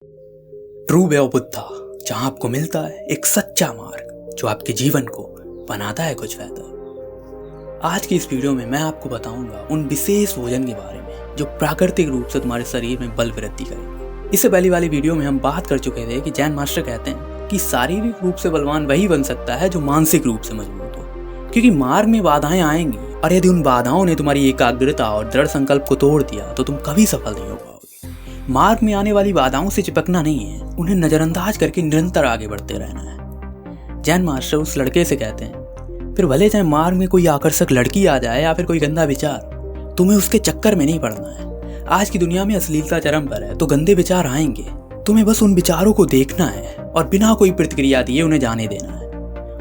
True way of Buddha, जहां आपको मिलता है एक सच्चा मार्ग जो आपके जीवन को बनाता है कुछ बेहतर। आज की इस वीडियो में मैं आपको बताऊंगा उन विशेष भोजन के बारे में जो प्राकृतिक रूप से तुम्हारे शरीर में बल वृद्धि करेंगे। इससे पहले वाली वीडियो में हम बात कर चुके थे कि जैन मास्टर कहते हैं कि शारीरिक रूप से बलवान वही बन सकता है जो मानसिक रूप से मजबूत हो, क्योंकि मार्ग में बाधाएं आएंगी और यदि उन बाधाओं ने तुम्हारी एकाग्रता और दृढ़ संकल्प को तोड़ दिया तो तुम कभी सफल नहीं हो पाओगे। मार्ग में आने वाली बाधाओं से चिपकना नहीं है, उन्हें नजरअंदाज करके निरंतर आगे बढ़ते रहना है। जैन मास्टर उस लड़के से कहते हैं, फिर भले चाहे मार्ग में कोई आकर्षक लड़की आ जाए या फिर कोई गंदा विचार, तुम्हें उसके चक्कर में नहीं पड़ना है। आज की दुनिया में अश्लीलता चरम पर है, तो गंदे विचार आएंगे, तुम्हें बस उन विचारों को देखना है और बिना कोई प्रतिक्रिया दिए उन्हें जाने देना है।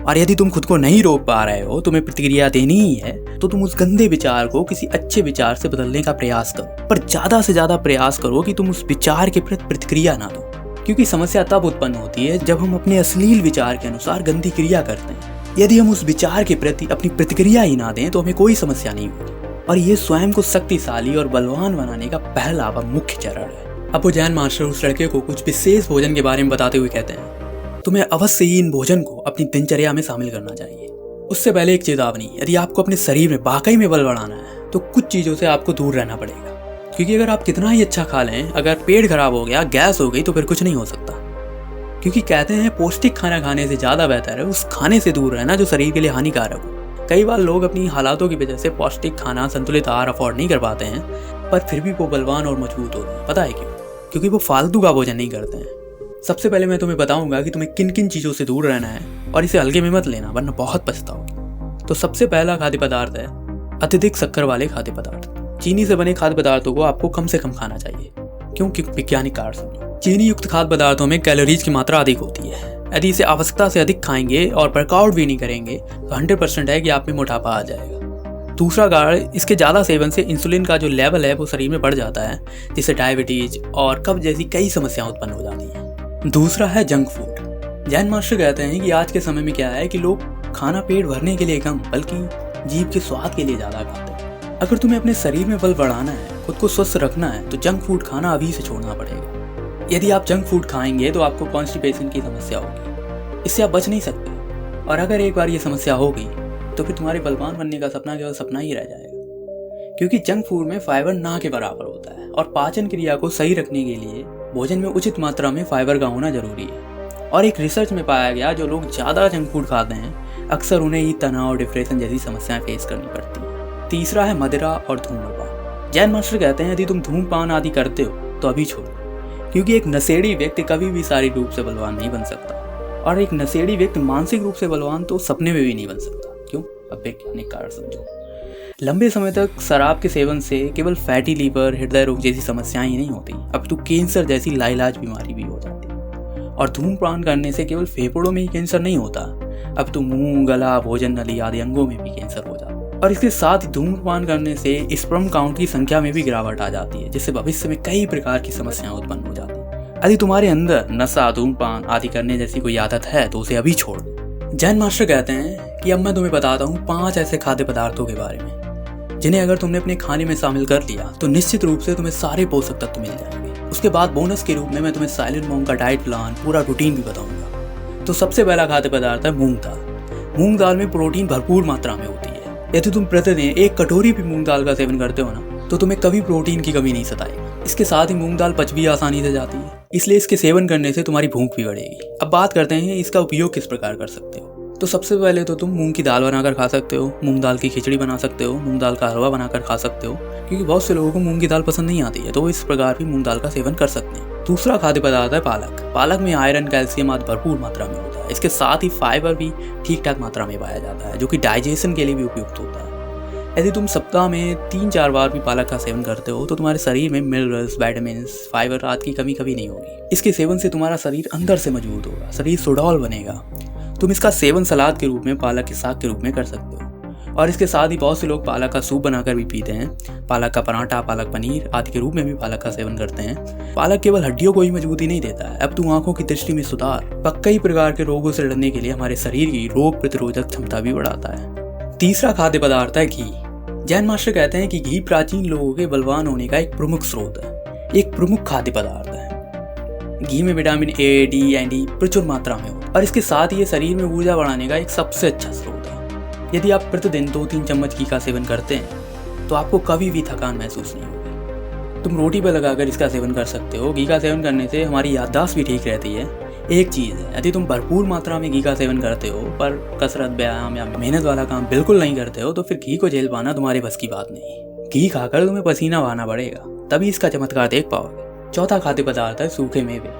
और यदि तुम खुद को नहीं रोक पा रहे हो, तुम्हें प्रतिक्रिया देनी ही है, तो तुम उस गंदे विचार को किसी अच्छे विचार से बदलने का प्रयास करो, पर ज्यादा से ज्यादा प्रयास करो कि तुम उस विचार के प्रति प्रतिक्रिया ना दो, क्योंकि समस्या तब उत्पन्न होती है जब हम अपने अश्लील विचार के अनुसार गंदी क्रिया करते हैं। यदि हम उस विचार के प्रति अपनी प्रतिक्रिया ही ना दें तो हमें कोई समस्या नहीं होती, और ये स्वयं को शक्तिशाली और बलवान बनाने का पहला व मुख्य चरण है। अब वो जैन मास्टर उस लड़के को कुछ विशेष भोजन के बारे में बताते हुए कहते हैं, तुम्हें अवश्य ही इन भोजन को अपनी दिनचर्या में शामिल करना चाहिए। उससे पहले एक चेतावनी, यदि आपको अपने शरीर में वाकई में बल बढ़ाना है तो कुछ चीज़ों से आपको दूर रहना पड़ेगा, क्योंकि अगर आप कितना ही अच्छा खा लें, अगर पेट खराब हो गया, गैस हो गई, तो फिर कुछ नहीं हो सकता। क्योंकि कहते हैं पौष्टिक खाना खाने से ज़्यादा बेहतर है उस खाने से दूर रहना जो शरीर के लिए हानिकारक हो। कई बार लोग अपनी हालातों की वजह से पौष्टिक खाना, संतुलित आहार अफोर्ड नहीं कर पाते हैं, पर फिर भी वो बलवान और मजबूत होते हैं। पता है क्यों? क्योंकि वो फालतू का भोजन नहीं करते हैं। सबसे पहले मैं तुम्हें बताऊंगा कि तुम्हें किन किन चीज़ों से दूर रहना है, और इसे हल्के में मत लेना वरना बहुत पछताओगे। तो सबसे पहला खाद्य पदार्थ है अत्यधिक शक्कर वाले खाद्य पदार्थ। चीनी से बने खाद्य पदार्थों को आपको कम से कम खाना चाहिए। क्योंकि वैज्ञानिक कारण समझो, चीनी युक्त खाद्य पदार्थों में कैलोरीज की मात्रा अधिक होती है। यदि इसे आवश्यकता से अधिक खाएंगे और वर्कआउट भी नहीं करेंगे तो 100% है कि आप में मोटापा आ जाएगा। दूसरा कारण, इसके ज़्यादा सेवन से इंसुलिन का जो लेवल है वो शरीर में बढ़ जाता है, जिससे डायबिटीज और कब्ज जैसी कई समस्याएं उत्पन्न हो जाती हैं। दूसरा है जंक फूड। जैन मास्टर कहते हैं कि आज के समय में क्या है कि लोग खाना पेट भरने के लिए कम बल्कि जीभ के स्वाद के लिए ज़्यादा खाते हैं। अगर तुम्हें अपने शरीर में बल बढ़ाना है, खुद को स्वस्थ रखना है, तो जंक फूड खाना अभी से छोड़ना पड़ेगा। यदि आप जंक फूड खाएंगे तो आपको कॉन्स्टिपेशन की समस्या होगी, इससे आप बच नहीं सकते। और अगर एक बार ये समस्या हो गई तो फिर तुम्हारे बलवान बनने का सपना केवल सपना ही रह जाएगा। क्योंकि जंक फूड में फाइबर ना के बराबर होता है, और पाचन क्रिया को सही रखने के लिए भोजन में उचित मात्रा में फाइबर का होना जरूरी है। और एक रिसर्च में पाया गया, जो लोग ज़्यादा जंक फूड खाते हैं अक्सर उन्हें ही तनाव और डिप्रेशन जैसी समस्याएं फेस करनी पड़ती हैं। तीसरा है मदिरा और धूम्रपान। जैन मास्टर कहते हैं यदि तुम धूम्रपान आदि करते हो तो अभी छोड़ो, क्योंकि एक नशेड़ी व्यक्ति कभी भी शारीरिक रूप से बलवान नहीं बन सकता, और एक नशेड़ी व्यक्ति मानसिक रूप से बलवान तो सपने में भी नहीं बन सकता। क्यों? अब वैज्ञानिक कारण समझो। लंबे समय तक शराब के सेवन से केवल फैटी लीवर, हृदय रोग जैसी समस्याएं ही नहीं होती, अब तो कैंसर जैसी लाइलाज बीमारी भी हो जाती है। और धूम्रपान करने से केवल फेफड़ों में ही कैंसर नहीं होता, अब तो मुंह, गला, भोजन नली आदि अंगों में भी कैंसर हो जाता है। और इसके साथ ही धूम्रपान करने से स्पर्म काउंट की संख्या में भी गिरावट आ जाती है, जिससे भविष्य में कई प्रकार की समस्याएं उत्पन्न हो जाती है। यदि तुम्हारे अंदर नशा, धूम्रपान आदि करने जैसी कोई आदत है तो उसे अभी छोड़ दो। जैन मास्टर कहते हैं कि अब मैं तुम्हें बताता हूँ 5 ऐसे खाद्य पदार्थों के बारे में जिन्हें अगर तुमने अपने खाने में शामिल कर लिया तो निश्चित रूप से तुम्हें सारे पोषक तत्व मिल जाएंगे। उसके बाद बोनस के रूप में मैं तुम्हें साइलेंट मॉन्क का डाइट प्लान, पूरा रूटीन भी बताऊंगा। तो सबसे पहला खाद्य पदार्थ है मूंग दाल। मूंग दाल में प्रोटीन भरपूर मात्रा में होती है। यदि तुम प्रतिदिन 1 कटोरी भी मूंग दाल का सेवन करते हो ना, तो तुम्हें कभी प्रोटीन की कमी नहीं सताएगी। इसके साथ ही मूंग दाल पच भी आसानी से जाती है, इसलिए इसके सेवन करने से तुम्हारी भूख भी बढ़ेगी। अब बात करते हैं इसका उपयोग किस प्रकार कर सकते हो। तो सबसे पहले तो तुम मूंग की दाल बनाकर खा सकते हो, मूंग दाल की खिचड़ी बना सकते हो, मूंग दाल का हलवा बनाकर खा सकते हो, क्योंकि बहुत से लोगों को मूंग की दाल पसंद नहीं आती है, तो वो इस प्रकार भी मूंग दाल का सेवन कर सकते हैं। दूसरा खाद्य पदार्थ है पालक। पालक में आयरन, कैल्शियम आदि भरपूर मात्रा में होता है। इसके साथ ही फाइबर भी ठीक ठाक मात्रा में पाया जाता है, जो कि डाइजेशन के लिए भी उपयुक्त होता है। यदि तुम सप्ताह में 3-4 बार भी पालक का सेवन करते हो तो तुम्हारे शरीर में मिनरल्स, विटामिन्स, फाइबर आदि की कमी कभी नहीं होगी। इसके सेवन से तुम्हारा शरीर अंदर से मजबूत होगा, शरीर सुडौल बनेगा। तुम इसका सेवन सलाद के रूप में, पालक के साग के रूप में कर सकते हो। और इसके साथ ही बहुत से लोग पालक का सूप बनाकर भी पीते हैं। पालक का पराठा, पालक पनीर आदि के रूप में भी पालक का सेवन करते हैं। पालक केवल हड्डियों को ही मजबूती नहीं देता है, अब तो आंखों की दृष्टि में सुधार व कई प्रकार के रोगों से लड़ने के लिए हमारे शरीर की रोग प्रतिरोधक क्षमता भी बढ़ाता है। तीसरा खाद्य पदार्थ है घी। जैन मास्टर कहते हैं कि घी प्राचीन लोगों के बलवान होने का एक प्रमुख स्रोत है, एक प्रमुख खाद्य पदार्थ है। घी में विटामिन ए, डी एंड ई प्रचुर मात्रा में होता है और इसके साथ ही ये शरीर में ऊर्जा बढ़ाने का एक सबसे अच्छा स्रोत है। यदि आप प्रतिदिन 2-3 चम्मच घी का सेवन करते हैं तो आपको कभी भी थकान महसूस नहीं होगी। तुम रोटी पर लगाकर इसका सेवन कर सकते हो। घी का सेवन करने से हमारी याददाश्त भी ठीक रहती है। एक चीज़ है, यदि तुम भरपूर मात्रा में घी का सेवन करते हो पर कसरत, व्यायाम या मेहनत वाला काम बिल्कुल नहीं करते हो तो फिर घी को झेल पाना तुम्हारे बस की बात नहीं। घी खाकर तुम्हें पसीना बहाना पड़ेगा, तभी इसका चमत्कार देख पाओगे। चौथा खाद्य पदार्थ है सूखे मेवे।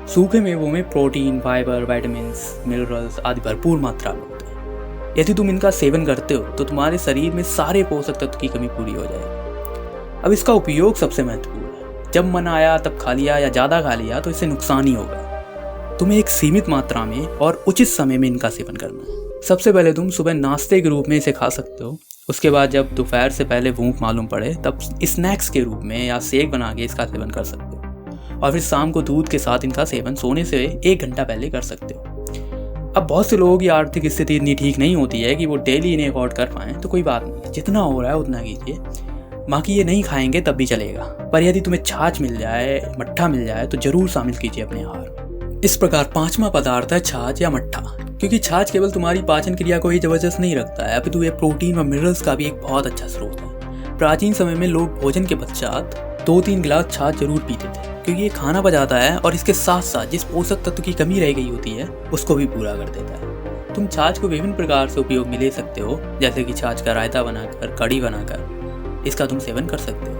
सूखे मेवों में प्रोटीन, फाइबर, विटामिन्स, मिनरल्स आदि भरपूर मात्रा में होते हैं। यदि तुम इनका सेवन करते हो तो तुम्हारे शरीर में सारे पोषक तत्व की कमी पूरी हो जाएगी। अब इसका उपयोग सबसे महत्वपूर्ण है। जब मन आया तब खा लिया या ज़्यादा खा लिया तो इससे नुकसान ही होगा। तुम्हें एक सीमित मात्रा में और उचित समय में इनका सेवन करना है। सबसे पहले तुम सुबह नाश्ते के रूप में इसे खा सकते हो। उसके बाद जब दोपहर से पहले भूख मालूम पड़े तब स्नैक्स के रूप में या शेक बना के इसका सेवन कर सकते हो। और फिर शाम को दूध के साथ इनका सेवन सोने से 1 घंटा पहले कर सकते हो। अब बहुत से लोगों की आर्थिक स्थिति इतनी ठीक नहीं होती है कि वो डेली इन्हें अफोर्ड कर पाएँ, तो कोई बात नहीं, जितना हो रहा है उतना कीजिए। बाकी ये नहीं खाएंगे तब भी चलेगा, पर यदि तुम्हें छाछ मिल जाए, मट्ठा मिल जाए तो जरूर शामिल कीजिए अपने आहार में। इस प्रकार 5वां पदार्थ है छाछ या मट्ठा। क्योंकि छाछ केवल तुम्हारी पाचन क्रिया को ही जबरदस्त नहीं रखता है, अपितु ये प्रोटीन और मिनरल्स का भी एक बहुत अच्छा स्रोत है। प्राचीन समय में लोग भोजन के पश्चात 2-3 गिलास छाछ जरूर पीते थे, क्योंकि ये खाना पचाता है और इसके साथ साथ जिस पोषक तत्व की कमी रह गई होती है उसको भी पूरा कर देता है। तुम छाछ को विभिन्न प्रकार से उपयोग में ले सकते हो, जैसे कि छाछ का रायता बनाकर, कढ़ी बनाकर इसका तुम सेवन कर सकते हो।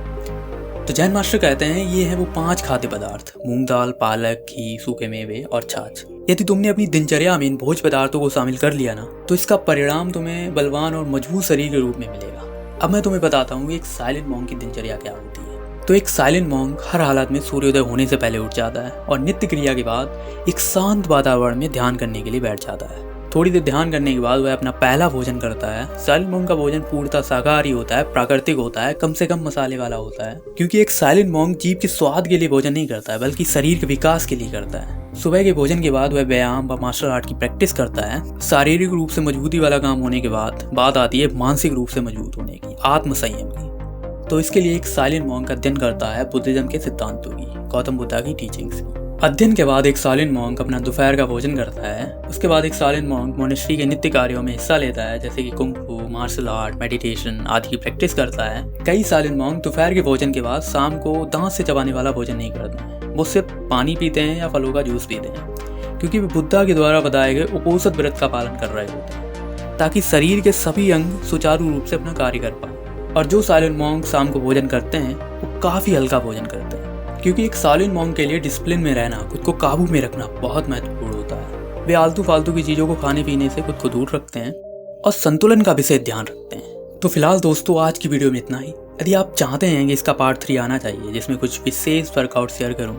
तो जैन मास्टर कहते हैं ये है वो 5 खाद्य पदार्थ: मूंग दाल, पालक, घी, सूखे मेवे और छाछ। यदि तुमने अपनी दिनचर्या में इन भोज्य पदार्थों को शामिल कर लिया ना, तो इसका परिणाम तुम्हें बलवान और मजबूत शरीर के रूप में मिलेगा। अब मैं तुम्हें बताता हूँ एक साइलेंट मॉन्क की दिनचर्या क्या होती है। तो एक साइलेंट मॉन्क हर हालत में सूर्योदय होने से पहले उठ जाता है और नित्य क्रिया के बाद एक शांत वातावरण में ध्यान करने के लिए बैठ जाता है। थोड़ी देर ध्यान करने के बाद वह अपना पहला भोजन करता है। साइलेंट मॉन्क का भोजन पूर्णतः शाकाहारी होता है, प्राकृतिक होता है, कम से कम मसाले वाला होता है। क्योंकि एक साइलेंट मॉन्क जीभ के स्वाद के लिए भोजन नहीं करता है, बल्कि शरीर के विकास के लिए करता है। सुबह के भोजन के बाद वह व्यायाम व मार्शल आर्ट की प्रैक्टिस करता है। शारीरिक रूप से मजबूती वाला काम होने के बाद बात आती है मानसिक रूप से मजबूत होने की, आत्मसंयम की। तो इसके लिए एक साइलेंट मॉन्क अध्ययन करता है बुद्धिज्म के सिद्धांतों की, गौतम बुद्ध की टीचिंग्स की। अध्ययन के बाद एक साइलेंट मॉन्क अपना दोपहर का भोजन करता है। उसके बाद एक साइलेंट मॉन्क मोनेस्ट्री के नित्य कार्यों में हिस्सा लेता है, जैसे कि कुंग फू, मार्शल आर्ट, मेडिटेशन आदि की प्रैक्टिस करता है। कई साइलेंट मॉन्क दोपहर के भोजन के बाद शाम को दांत से चबाने वाला भोजन नहीं करते हैं। वो सिर्फ पानी पीते हैं या फलों का जूस पीते हैं, क्योंकि वे बुद्धा के द्वारा बताए गए उपोषित व्रत का पालन कर रहे होते हैं, ताकि शरीर के सभी अंग सुचारू रूप से अपना कार्य कर पाए। और जो साइलेंट मॉन्क शाम को भोजन करते हैं वो काफ़ी हल्का भोजन करते हैं, क्योंकि एक साइलेंट मॉन्क के लिए डिसिप्लिन में रहना, खुद को काबू में रखना बहुत महत्वपूर्ण होता है। वे आलतू फालतू की चीज़ों को खाने पीने से खुद को दूर रखते हैं और संतुलन का विशेष ध्यान रखते हैं। तो फिलहाल दोस्तों, आज की वीडियो में इतना ही। यदि आप चाहते हैं कि इसका पार्ट 3 आना चाहिए, जिसमें कुछ विशेष वर्कआउट शेयर करूं,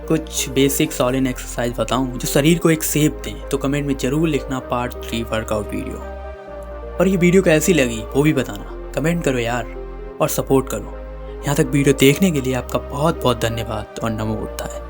कुछ बेसिक सॉलिड एक्सरसाइज बताऊं जो शरीर को एक शेप दें, तो कमेंट में जरूर लिखना पार्ट 3 वर्कआउट वीडियो। और ये वीडियो कैसी लगी वो भी बताना, कमेंट करो यार और सपोर्ट करो। यहाँ तक वीडियो देखने के लिए आपका बहुत बहुत धन्यवाद और नमो बुद्धाय।